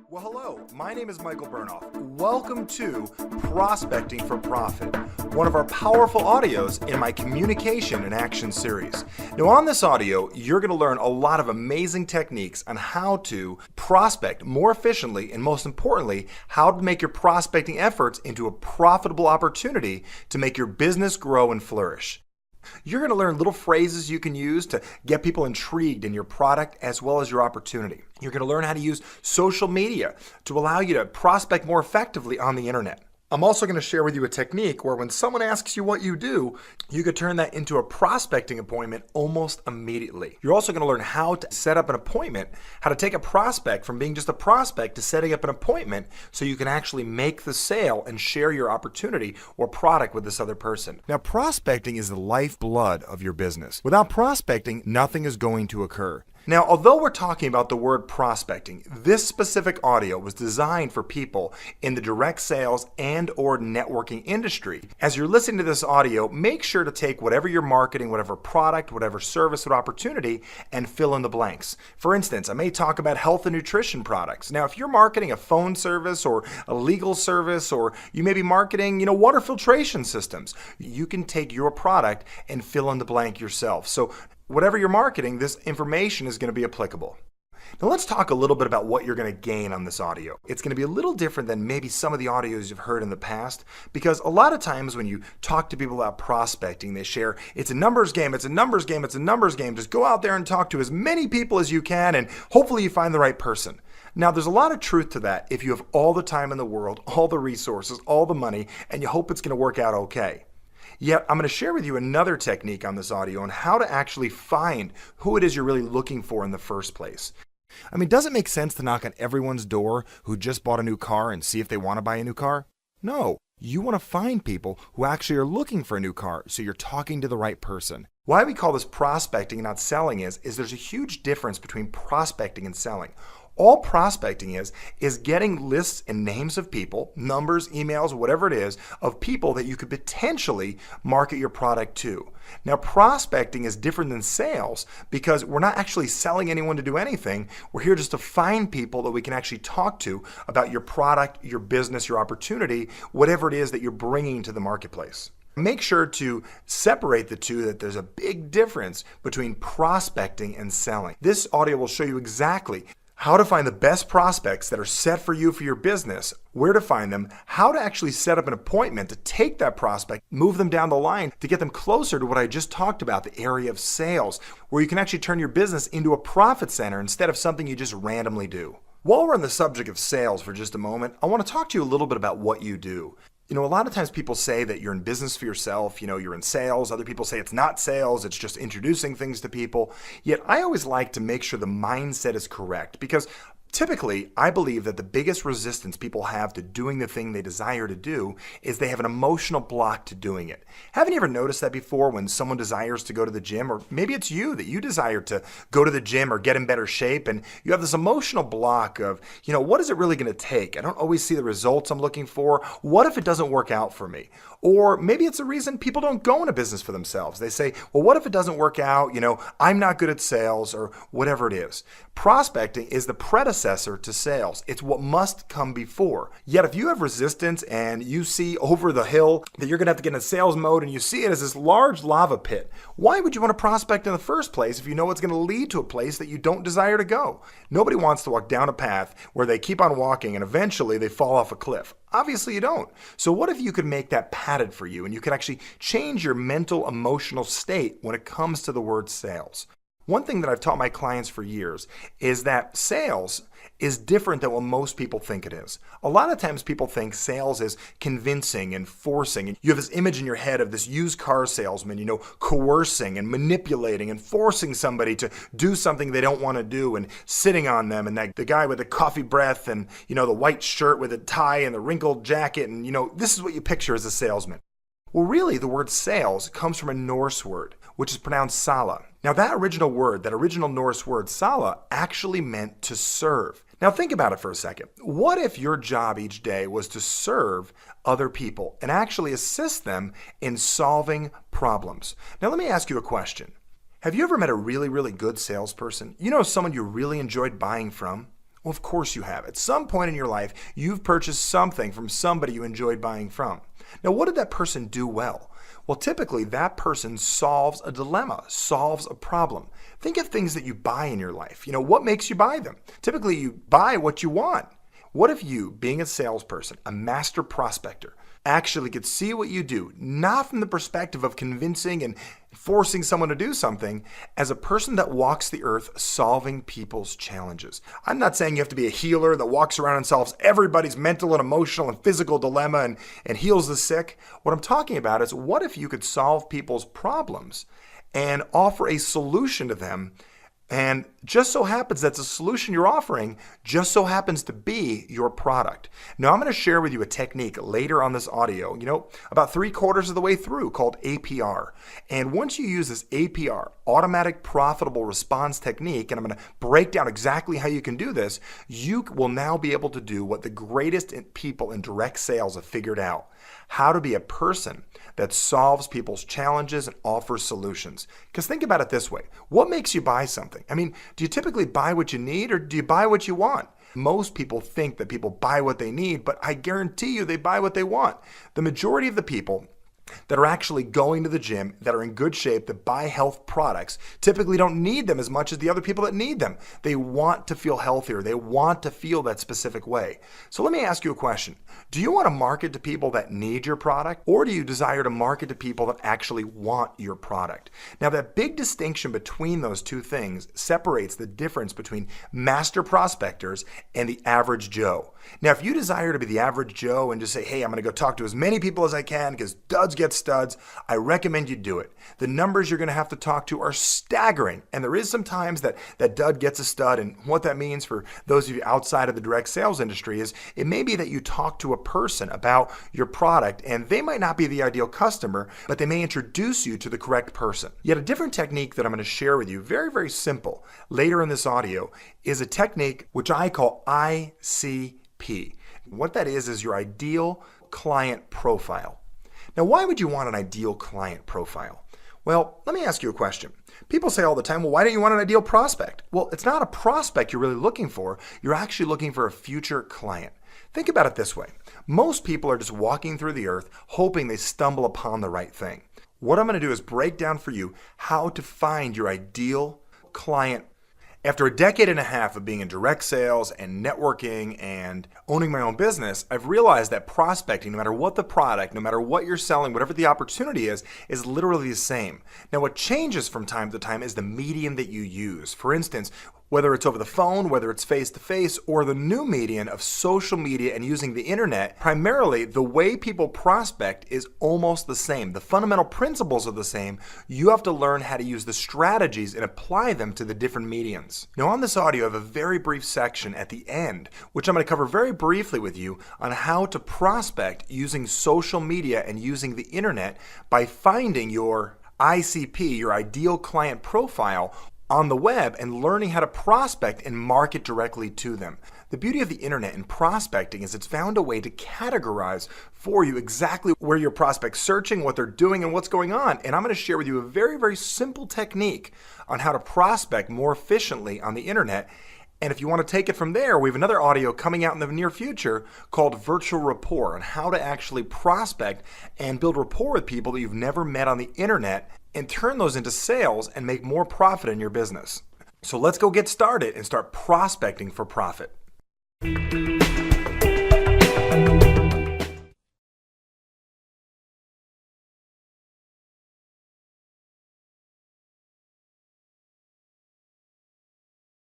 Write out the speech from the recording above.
Well, hello, my name is Michael Bernoff. Welcome to Prospecting for Profit, one of our powerful audios in my Communication in Action series. Now, on this audio, you're going to learn a lot of amazing techniques on how to prospect more efficiently and, most importantly, how to make your prospecting efforts into a profitable opportunity to make your business grow and flourish. You're going to learn little phrases you can use to get people intrigued in your product as well as your opportunity. You're going to learn how to use social media to allow you to prospect more effectively on the internet. I'm also going to share with you a technique where when someone asks you what you do, you could turn that into a prospecting appointment almost immediately. You're also going to learn how to set up an appointment, how to take a prospect from being just a prospect to setting up an appointment so you can actually make the sale and share your opportunity or product with this other person. Now, prospecting is the lifeblood of your business. Without prospecting, nothing is going to occur. Now, although we're talking about the word prospecting, this specific audio was designed for people in the direct sales and or networking industry. As you're listening to this audio, make sure to take whatever you're marketing, whatever product, whatever service or opportunity, and fill in the blanks. For instance, I may talk about health and nutrition products. Now, if you're marketing a phone service or a legal service, or you may be marketing, water filtration systems, you can take your product and fill in the blank yourself. So whatever you're marketing, this information is going to be applicable. Now let's talk a little bit about what you're going to gain on this audio. It's going to be a little different than maybe some of the audios you've heard in the past, because a lot of times when you talk to people about prospecting, they share, it's a numbers game, it's a numbers game, it's a numbers game. Just go out there and talk to as many people as you can and hopefully you find the right person. Now, there's a lot of truth to that if you have all the time in the world, all the resources, all the money, and you hope it's going to work out okay. Yet, I'm going to share with you another technique on this audio on how to actually find who it is you're really looking for in the first place. I mean, does it make sense to knock on everyone's door who just bought a new car and see if they want to buy a new car? No. You want to find people who actually are looking for a new car, so you're talking to the right person. Why we call this prospecting and not selling is there's a huge difference between prospecting and selling. All prospecting is getting lists and names of people, numbers, emails, whatever it is, of people that you could potentially market your product to. Now, prospecting is different than sales because we're not actually selling anyone to do anything. We're here just to find people that we can actually talk to about your product, your business, your opportunity, whatever it is that you're bringing to the marketplace. Make sure to separate the two, that there's a big difference between prospecting and selling. This audio will show you exactly how to find the best prospects that are set for you for your business, where to find them, how to actually set up an appointment to take that prospect, move them down the line to get them closer to what I just talked about, the area of sales, where you can actually turn your business into a profit center instead of something you just randomly do. While we're on the subject of sales for just a moment, I want to talk to you a little bit about what you do. A lot of times people say that you're in business for yourself, you're in sales. Other people say it's not sales, it's just introducing things to people. Yet I always like to make sure the mindset is correct, because typically, I believe that the biggest resistance people have to doing the thing they desire to do is they have an emotional block to doing it. Haven't you ever noticed that before when someone desires to go to the gym, or maybe it's you that you desire to go to the gym or get in better shape, and you have this emotional block of, what is it really going to take? I don't always see the results I'm looking for. What if it doesn't work out for me? Or maybe it's a reason people don't go into business for themselves. They say, well, what if it doesn't work out? I'm not good at sales, or whatever it is. Prospecting is the predecessor to sales. It's what must come before. Yet if you have resistance and you see over the hill that you're going to have to get in sales mode and you see it as this large lava pit, why would you want to prospect in the first place if you know it's going to lead to a place that you don't desire to go? Nobody wants to walk down a path where they keep on walking and eventually they fall off a cliff. Obviously you don't. So what if you could make that padded for you and you could actually change your mental, emotional state when it comes to the word sales? One thing that I've taught my clients for years is that sales is different than what most people think it is. A lot of times people think sales is convincing and forcing. And you have this image in your head of this used car salesman, coercing and manipulating and forcing somebody to do something they don't want to do and sitting on them. And the guy with the coffee breath and, the white shirt with a tie and the wrinkled jacket. And, this is what you picture as a salesman. Well, really, the word sales comes from a Norse word, which is pronounced sala. Now, that original Norse word, sala, actually meant to serve. Now, think about it for a second. What if your job each day was to serve other people and actually assist them in solving problems? Now, let me ask you a question. Have you ever met a really, really good salesperson? Someone you really enjoyed buying from? Well, of course you have. At some point in your life, you've purchased something from somebody you enjoyed buying from. Now, what did that person do well? Well, typically that person solves a dilemma, solves a problem. Think of things that you buy in your life. What makes you buy them? Typically, you buy what you want. What if you, being a salesperson, a master prospector, actually could see what you do, not from the perspective of convincing and forcing someone to do something, as a person that walks the earth solving people's challenges? I'm not saying you have to be a healer that walks around and solves everybody's mental and emotional and physical dilemma and heals the sick. What I'm talking about is, what if you could solve people's problems and offer a solution to them? And just so happens that's a solution you're offering just so happens to be your product. Now, I'm going to share with you a technique later on this audio, about 3/4 of the way through, called APR. And once you use this APR, automatic profitable response technique, and I'm going to break down exactly how you can do this, you will now be able to do what the greatest people in direct sales have figured out: how to be a person that solves people's challenges and offers solutions. Because think about it this way: what makes you buy something? Do you typically buy what you need, or do you buy what you want? Most people think that people buy what they need, but I guarantee you they buy what they want. The majority of the people that are actually going to the gym, that are in good shape, that buy health products, typically don't need them as much as the other people that need them. They want to feel healthier. They want to feel that specific way. So let me ask you a question. Do you want to market to people that need your product, or do you desire to market to people that actually want your product? Now, that big distinction between those two things separates the difference between master prospectors and the average Joe. Now, if you desire to be the average Joe and just say, hey, I'm going to go talk to as many people as I can because duds get studs, I recommend you do it. The numbers you're going to have to talk to are staggering. And there is some times that dud gets a stud. And what that means for those of you outside of the direct sales industry is it may be that you talk to a person about your product and they might not be the ideal customer, but they may introduce you to the correct person. Yet a different technique that I'm going to share with you, very, very simple, later in this audio, is a technique which I call ICP. What that is your ideal client profile. Now, why would you want an ideal client profile? Well, let me ask you a question. People say all the time, well, why don't you want an ideal prospect? Well, it's not a prospect you're really looking for. You're actually looking for a future client. Think about it this way. Most people are just walking through the earth hoping they stumble upon the right thing. What I'm going to do is break down for you how to find your ideal client. After a decade and a half of being in direct sales and networking and owning my own business, I've realized that prospecting, no matter what the product, no matter what you're selling, whatever the opportunity is literally the same. Now, what changes from time to time is the medium that you use. For instance, whether it's over the phone, whether it's face-to-face, or the new medium of social media and using the internet, primarily the way people prospect is almost the same. The fundamental principles are the same. You have to learn how to use the strategies and apply them to the different mediums. Now, on this audio, I have a very brief section at the end, which I'm going to cover very briefly with you on how to prospect using social media and using the internet by finding your ICP, your ideal client profile, on the web and learning how to prospect and market directly to them. The beauty of the internet and prospecting is it's found a way to categorize for you exactly where your prospect's searching, what they're doing, and what's going on. And I'm going to share with you a very, very simple technique on how to prospect more efficiently on the internet. And if you want to take it from there, we have another audio coming out in the near future called Virtual Rapport, on how to actually prospect and build rapport with people that you've never met on the internet and turn those into sales and make more profit in your business. So let's go get started and start prospecting for profit.